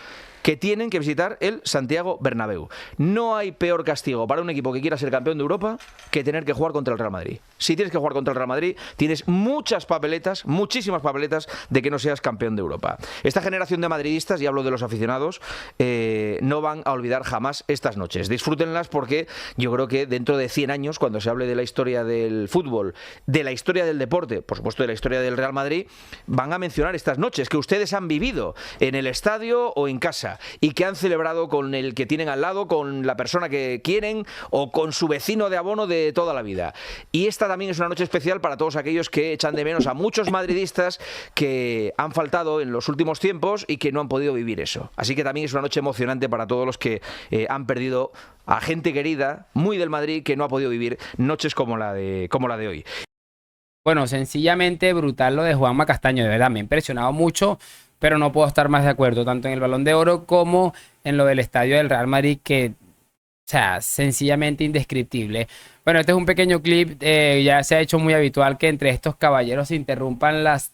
que tienen que visitar el Santiago Bernabéu. No hay peor castigo para un equipo que quiera ser campeón de Europa que tener que jugar contra el Real Madrid. Si tienes que jugar contra el Real Madrid, tienes muchas papeletas, muchísimas papeletas de que no seas campeón de Europa. Esta generación de madridistas, y hablo de los aficionados, no van a olvidar jamás estas noches. Disfrútenlas porque yo creo que dentro de 100 años, cuando se hable de la historia del fútbol, de la historia del deporte, por supuesto de la historia del Real Madrid, van a mencionar estas noches que ustedes han vivido en el estadio o en casa, y que han celebrado con el que tienen al lado, con la persona que quieren o con su vecino de abono de toda la vida. Y esta también es una noche especial para todos aquellos que echan de menos a muchos madridistas que han faltado en los últimos tiempos y que no han podido vivir eso. Así que también es una noche emocionante para todos los que han perdido a gente querida, muy del Madrid, que no ha podido vivir noches como la de hoy. Bueno, sencillamente brutal lo de Juanma Castaño, de verdad, me ha impresionado mucho, pero no puedo estar más de acuerdo, tanto en el Balón de Oro como en lo del estadio del Real Madrid, que sea, sencillamente indescriptible. Bueno, este es un pequeño clip, ya se ha hecho muy habitual que entre estos caballeros se interrumpan las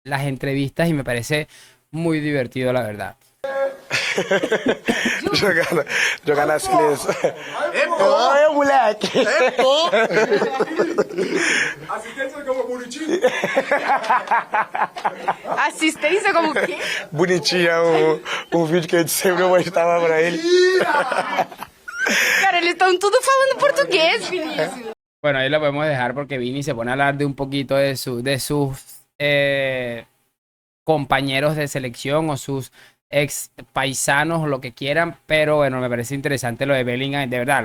entrevistas y me parece muy divertido, la verdad. Jogar nas filhas. Olha, moleque! Assistência como bonitinho. Assistência como quê? Bonitinho, vídeo que a gente sempre mostrava pra ele. Cara, eles estão tudo falando português, Vinícius. Bueno, ahí lo podemos dejar porque Vini se pone a hablar de un poquito de sus compañeros de selección o sus ex paisanos o lo que quieran, pero bueno, me parece interesante lo de Bellingham, de verdad,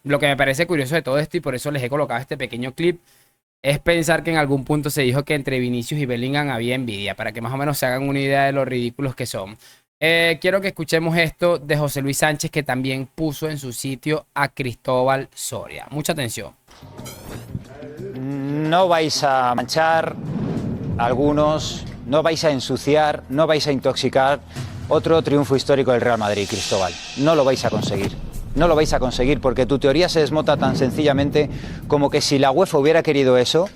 lo que me parece curioso de todo esto, y por eso les he colocado este pequeño clip, es pensar que en algún punto se dijo que entre Vinicius y Bellingham había envidia, para que más o menos se hagan una idea de lo ridículos que son. Quiero que escuchemos esto de José Luis Sánchez, que también puso en su sitio a Cristóbal Soria. Mucha atención. No vais a manchar a algunos, no vais a ensuciar, no vais a intoxicar otro triunfo histórico del Real Madrid, Cristóbal. No lo vais a conseguir. No lo vais a conseguir porque tu teoría se desmonta tan sencillamente como que si la UEFA hubiera querido eso,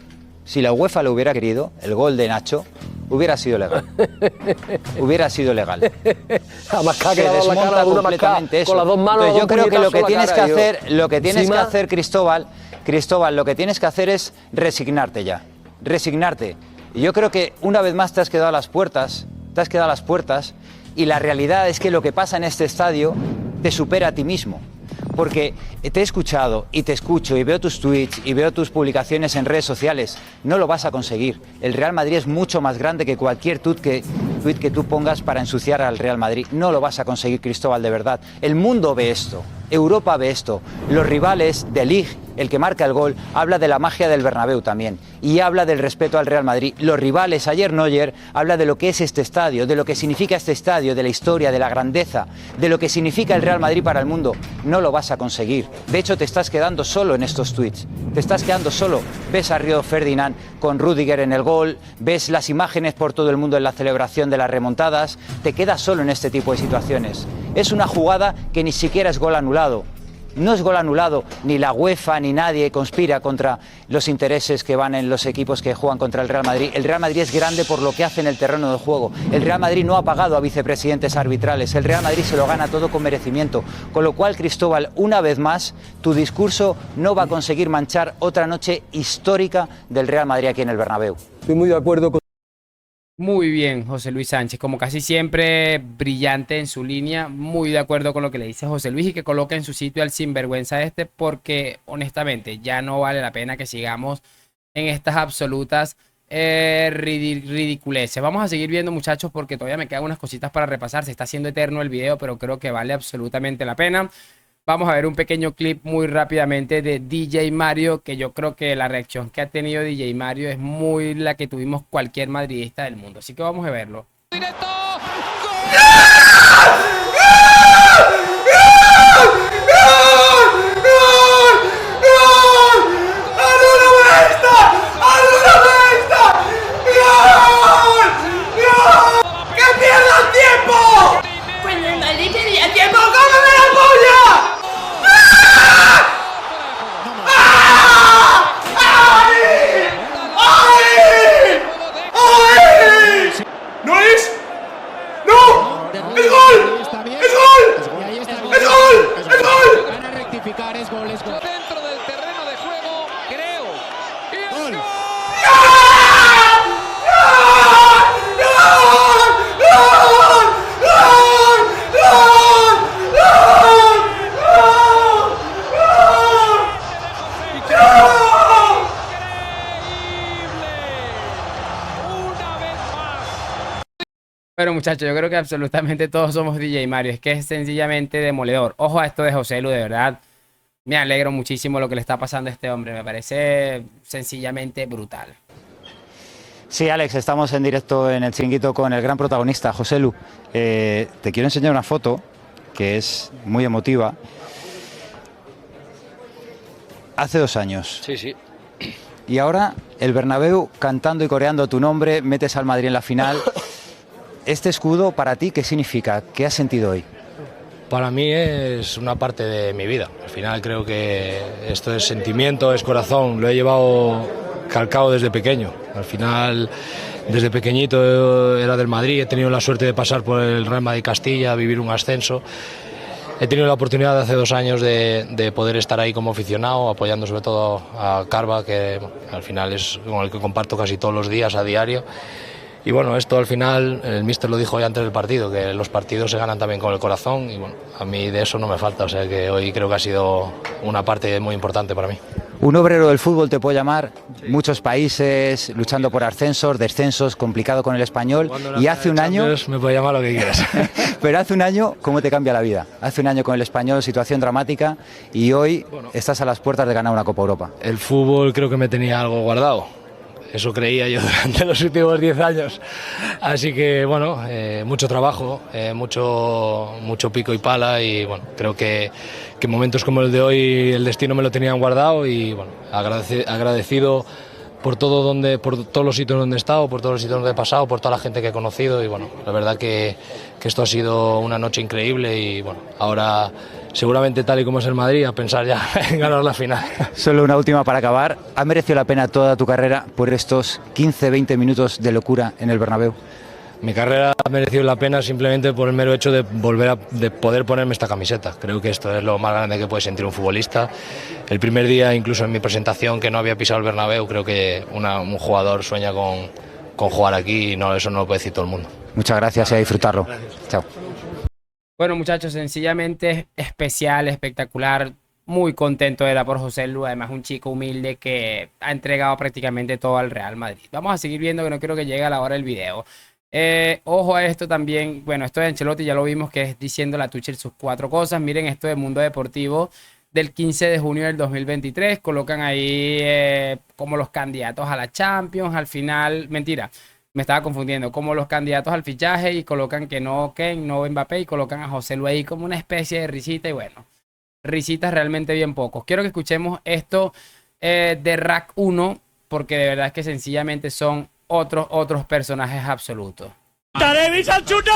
si la UEFA lo hubiera querido, el gol de Nacho, hubiera sido legal. Hubiera sido legal. Se desmonta completamente eso. Entonces yo creo que lo que tienes que hacer, Cristóbal, lo que tienes que hacer es resignarte ya. Resignarte. Y yo creo que una vez más te has quedado a las puertas, y la realidad es que lo que pasa en este estadio te supera a ti mismo. Porque te he escuchado y te escucho y veo tus tweets y veo tus publicaciones en redes sociales. No lo vas a conseguir. El Real Madrid es mucho más grande que cualquier tweet que tú pongas para ensuciar al Real Madrid. No lo vas a conseguir, Cristóbal, de verdad. El mundo ve esto. Europa ve esto. Los rivales de Lig, el que marca el gol, habla de la magia del Bernabéu también. Y habla del respeto al Real Madrid. Los rivales, ayer Neuer, habla de lo que es este estadio, de lo que significa este estadio, de la historia, de la grandeza, de lo que significa el Real Madrid para el mundo. No lo vas a conseguir. De hecho, te estás quedando solo en estos tweets. Te estás quedando solo. Ves a Río Ferdinand con Rüdiger en el gol, ves las imágenes por todo el mundo en la celebración de las remontadas. Te quedas solo en este tipo de situaciones. Es una jugada que ni siquiera es gol anulado. No es gol anulado, ni la UEFA ni nadie conspira contra los intereses que van en los equipos que juegan contra el Real Madrid. El Real Madrid es grande por lo que hace en el terreno de juego. El Real Madrid no ha pagado a vicepresidentes arbitrales. El Real Madrid se lo gana todo con merecimiento. Con lo cual, Cristóbal, una vez más, tu discurso no va a conseguir manchar otra noche histórica del Real Madrid aquí en el Bernabéu. Estoy muy de acuerdo con... Muy bien, José Luis Sánchez, como casi siempre, brillante en su línea, muy de acuerdo con lo que le dice José Luis y que coloca en su sitio al sinvergüenza porque honestamente ya no vale la pena que sigamos en estas absolutas ridiculeces. Vamos a seguir viendo, muchachos, porque todavía me quedan unas cositas para repasar. Se está haciendo eterno el video, pero creo que vale absolutamente la pena. Vamos a ver un pequeño clip muy rápidamente de DJ Mario, que yo creo que la reacción que ha tenido DJ Mario es muy la que tuvimos cualquier madridista del mundo. Así que vamos a verlo. ¡Directo! ¡Que pierda el tiempo! Pues el Madrid tenía tiempo. ¡Cómeme la polla! ¡No es! ¡No! ¡Es gol! ¡Es gol! ¡Es gol! ¡Es gol! Van a rectificar, es gol, es gol. Dentro del terreno de juego, creo. ¡Y es gol! Bueno, muchachos, yo creo que absolutamente todos somos DJ Mario. Es que es sencillamente demoledor. Ojo a esto de José Lu, de verdad. Me alegro muchísimo lo que le está pasando a este hombre. Me parece sencillamente brutal. Sí, Alex, estamos en directo en el Chiringuito con el gran protagonista, José Lu. Te quiero enseñar una foto que es muy emotiva. Hace 2 años. Sí, sí. Y ahora el Bernabéu cantando y coreando tu nombre, metes al Madrid en la final. Este escudo, para ti, ¿qué significa? ¿Qué has sentido hoy? Para mí es una parte de mi vida. Al final creo que esto es sentimiento, es corazón. Lo he llevado calcado desde pequeño. Al final, desde pequeñito era del Madrid. He tenido la suerte de pasar por el Real Madrid Castilla, vivir un ascenso. He tenido la oportunidad hace 2 años de poder estar ahí como aficionado, apoyando sobre todo a Carva, que al final es con el que comparto casi todos los días, a diario. Y bueno, esto al final, el míster lo dijo hoy antes del partido, que los partidos se ganan también con el corazón y bueno, a mí de eso no me falta, o sea que hoy creo que ha sido una parte muy importante para mí. Un obrero del fútbol te puedo llamar, muchos países luchando por ascensos, descensos, complicado con el Español, y hace un año... Me puede llamar lo que quieras. Pero hace un año, ¿cómo te cambia la vida? Hace un año con el Español, situación dramática, y hoy estás a las puertas de ganar una Copa Europa. El fútbol creo que me tenía algo guardado. Eso creía yo durante los últimos 10 años. Así que, bueno, mucho trabajo, mucho pico y pala y, bueno, creo que momentos como el de hoy el destino me lo tenían guardado y, bueno, agradecido por por todos los sitios donde he estado, por todos los sitios donde he pasado, por toda la gente que he conocido y, bueno, la verdad que esto ha sido una noche increíble y, bueno, ahora seguramente tal y como es el Madrid, a pensar ya en ganar la final. Solo una última para acabar. ¿Ha merecido la pena toda tu carrera por estos 15-20 minutos de locura en el Bernabéu? Mi carrera ha merecido la pena simplemente por el mero hecho de de poder ponerme esta camiseta. Creo que esto es lo más grande que puede sentir un futbolista. El primer día, incluso en mi presentación, que no había pisado el Bernabéu, creo que un jugador sueña con jugar aquí y eso no lo puede decir todo el mundo. Muchas gracias y a disfrutarlo. Gracias. Chao. Bueno, muchachos, sencillamente especial, espectacular. Muy contento de dar por José Lu, además un chico humilde que ha entregado prácticamente todo al Real Madrid. Vamos a seguir viendo, que no quiero que llegue a la hora del video. Ojo a esto también, bueno, esto de Ancelotti ya lo vimos, que es diciendo la Tuchel sus 4 cosas. Miren esto de Mundo Deportivo del 15 de junio del 2023. Colocan ahí como los candidatos a la Champions, al final, mentira. Me estaba confundiendo, como los candidatos al fichaje y colocan que no Ken, no Mbappé y colocan a José Lu ahí como una especie de risita y bueno, risitas realmente bien pocos. Quiero que escuchemos esto de Rack 1 porque de verdad es que sencillamente son otros personajes absolutos. ¡Tarevis al chute!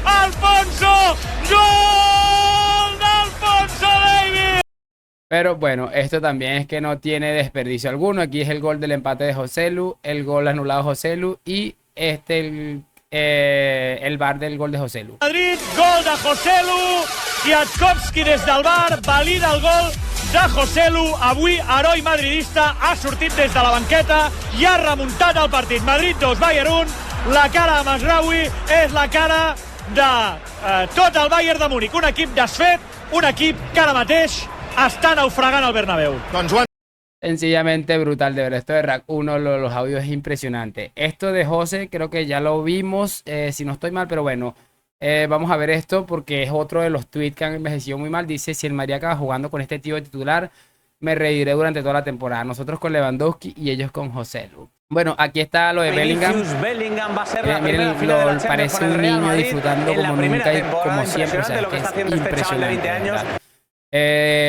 ¡Alfonso! ¡Gol de Alfonso Davies! Pero bueno, esto también es que no tiene desperdicio alguno. Aquí es el gol del empate de José Lu, el gol anulado de José Lu y el VAR del gol de José Lu. Madrid, gol de José Lu. Kwiatkowski des del VAR valida el gol de José Lu. Avui, heroi madridista, ha sortit des de la banqueta i ha remuntat el partit. Madrid 2, Bayern 1. La cara de Masraoui és la cara de tot el Bayern de Múnich. Un equip desfet, un equip que ara mateix està naufragant al Bernabéu. Sencillamente brutal, de verdad. Esto de Rack 1, los audios es impresionante. Esto de José, creo que ya lo vimos, si no estoy mal, pero bueno, vamos a ver esto porque es otro de los tweets que han envejecido muy mal. Dice, si el Madrid acaba jugando con este tío de titular, me reiré durante toda la temporada. Nosotros con Lewandowski y ellos con José Lu. Bueno, aquí está lo de Bellingham va a ser la miren, parece un niño disfrutando como nunca y como siempre. O sea, lo que está haciendo impresionante, este chaval de 20 años.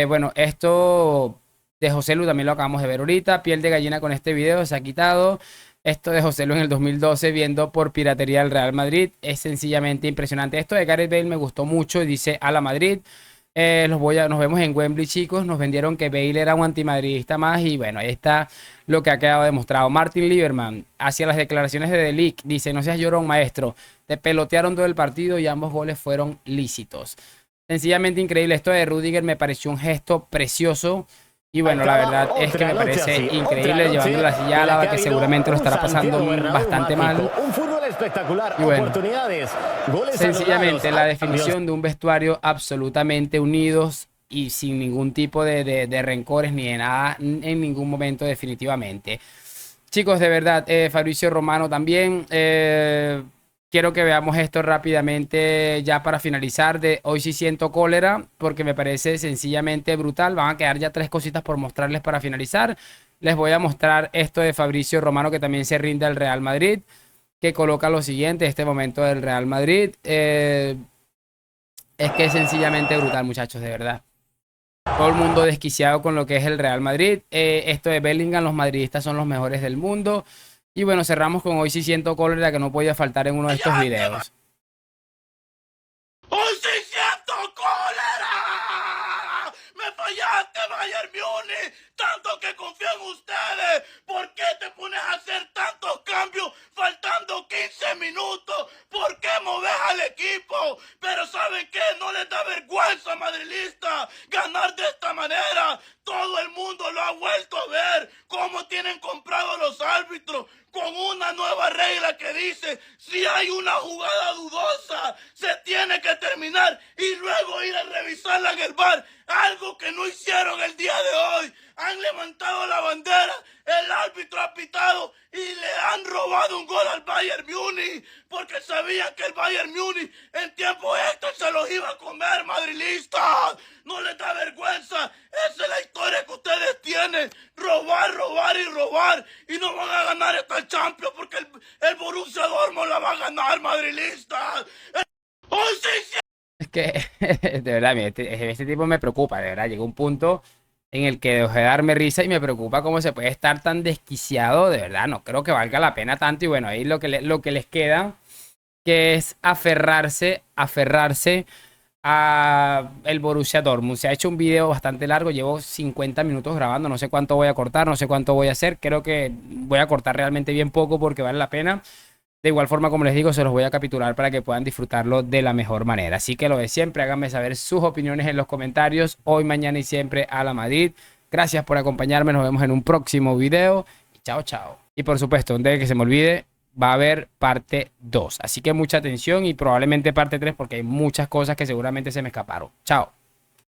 Bueno, esto de José Lu también lo acabamos de ver ahorita. Piel de gallina con este video, se ha quitado. Esto de José Lu en el 2012 viendo por piratería al Real Madrid. Es sencillamente impresionante. Esto de Gareth Bale me gustó mucho y dice a la Madrid. Nos vemos en Wembley, chicos. Nos vendieron que Bale era un antimadridista más y bueno, ahí está lo que ha quedado demostrado. Martin Lieberman, hacia las declaraciones de De Ligt, dice, no seas llorón, maestro. Te pelotearon todo el partido y ambos goles fueron lícitos. Sencillamente increíble. Esto de Rudiger me pareció un gesto precioso. Y bueno, la verdad es que me parece increíble llevando la silla a Álava, que seguramente lo estará pasando bastante mal. Un fútbol espectacular, y bueno, oportunidades, goles sencillamente anulados. la definición de un vestuario absolutamente unidos y sin ningún tipo de rencores ni de nada en ningún momento definitivamente. Chicos, de verdad, Fabrizio Romano también. Quiero que veamos esto rápidamente ya para finalizar. De hoy sí siento cólera porque me parece sencillamente brutal. Van a quedar ya 3 cositas por mostrarles para finalizar. Les voy a mostrar esto de Fabrizio Romano, que también se rinde al Real Madrid, que coloca lo siguiente, este momento del Real Madrid. Es que es sencillamente brutal, muchachos, de verdad. Todo el mundo desquiciado con lo que es el Real Madrid. Esto de Bellingham, los madridistas son los mejores del mundo. Y bueno, cerramos con hoy sí siento cólera, que no podía faltar en uno de estos videos. ¡Hoy sí siento cólera! ¡Me fallaste, Bayern Múnich! Tanto que confío en ustedes. ¿Por qué te pones a hacer tantos cambios faltando 15 minutos? ¿Por qué moves al equipo? Pero ¿saben qué? No les da vergüenza, madrilista, ganar de esta manera. Todo el mundo lo ha vuelto a ver. Cómo tienen comprados los árbitros con una nueva regla que dice: si hay una jugada dudosa, se tiene que terminar y luego ir a revisarla en el VAR. Algo que no hicieron el día de hoy. Han levantado la bandera, el árbitro ha pitado y le han robado un gol al Bayern Múnich porque sabían que el Bayern Múnich en tiempo extra se los iba a comer, madrilistas. No les da vergüenza. Esa es la historia que ustedes tienen. Robar, robar y robar. Y no van a ganar esta Champions porque el Borussia Dortmund la va a ganar, madrilistas. ¡Oh, sí, sí! Es que, de verdad, este tipo me preocupa, de verdad. Llegó un punto en el que dejé de darme risa y me preocupa cómo se puede estar tan desquiciado. De verdad, no creo que valga la pena tanto. Y bueno, ahí lo que les queda, que es aferrarse a el Borussia Dortmund. Se ha hecho un video bastante largo, llevo 50 minutos grabando, no sé cuánto voy a cortar, no sé cuánto voy a hacer. Creo que voy a cortar realmente bien poco porque vale la pena. De igual forma, como les digo, se los voy a capitular para que puedan disfrutarlo de la mejor manera. Así que lo de siempre, háganme saber sus opiniones en los comentarios. Hoy, mañana y siempre a la Madrid. Gracias por acompañarme, nos vemos en un próximo video. Y chao, chao. Y por supuesto, antes de que se me olvide, va a haber parte 2. Así que mucha atención y probablemente parte 3 porque hay muchas cosas que seguramente se me escaparon. Chao.